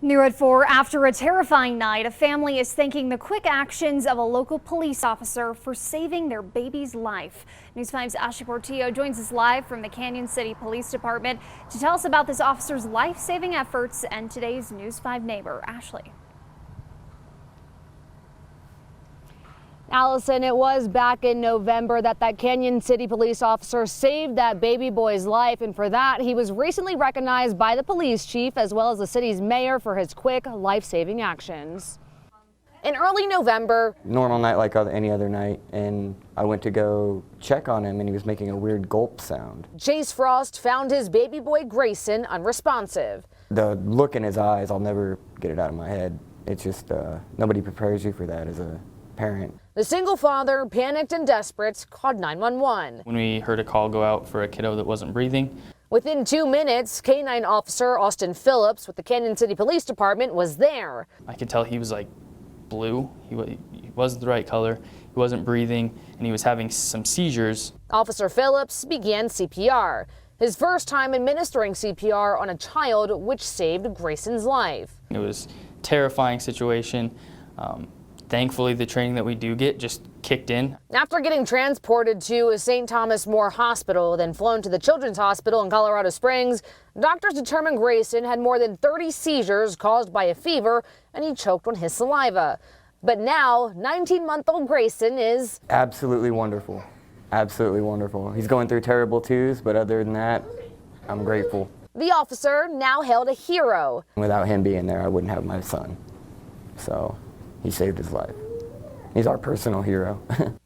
New at 4, after a terrifying night, a family is thanking the quick actions of a local police officer for saving their baby's life. News 5's Ashley Portillo joins us live from the Canon City Police Department to tell us about this officer's life-saving efforts and today's News 5 neighbor. Ashley. Allison, it was back in November that Canon City police officer saved that baby boy's life, and for that he was recently recognized by the police chief as well as the city's mayor for his quick life-saving actions. In early November, normal night like any other night, and I went to go check on him and he was making a weird gulp sound. Chase Frost found his baby boy Grayson unresponsive. The look in his eyes, I'll never get it out of my head. It's just nobody prepares you for that as a parent. The single father, panicked and desperate, called 911. When we heard a call go out for a kiddo that wasn't breathing. Within 2 minutes, K-9 officer Austin Phillips with the Canon City Police Department was there. I could tell he was like blue. He wasn't the right color. He wasn't breathing, and he was having some seizures. Officer Phillips began CPR. His first time administering CPR on a child, which saved Grayson's life. It was a terrifying situation. Thankfully, the training that we do get just kicked in. After getting transported to a St. Thomas More hospital, then flown to the Children's Hospital in Colorado Springs, doctors determined Grayson had more than 30 seizures caused by a fever, and he choked on his saliva. But now, 19-month-old Grayson is absolutely wonderful. Absolutely wonderful. He's going through terrible twos, but other than that, I'm grateful. The officer now hailed a hero. Without him being there, I wouldn't have my son. So he saved his life. He's our personal hero.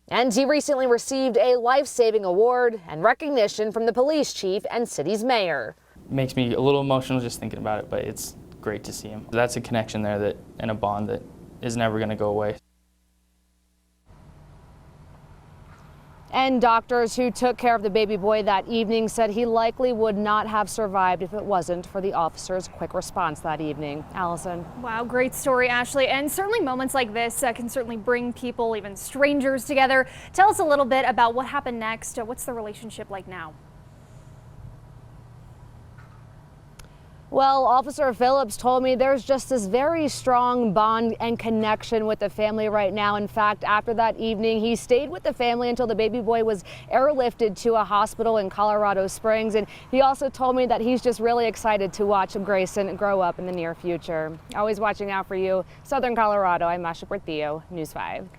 And he recently received a life-saving award and recognition from the police chief and city's mayor. It makes me a little emotional just thinking about it, but it's great to see him. That's a connection there and a bond that is never going to go away. And doctors who took care of the baby boy that evening said he likely would not have survived if it wasn't for the officer's quick response that evening. Allison. Wow, great story, Ashley. And certainly moments like this can certainly bring people, even strangers, together. Tell us a little bit about what happened next. What's the relationship like now? Well, Officer Phillips told me there's just this very strong bond and connection with the family right now. In fact, after that evening, he stayed with the family until the baby boy was airlifted to a hospital in Colorado Springs. And he also told me that he's just really excited to watch Grayson grow up in the near future. Always watching out for you. Southern Colorado, I'm Ashley Portillo, News 5.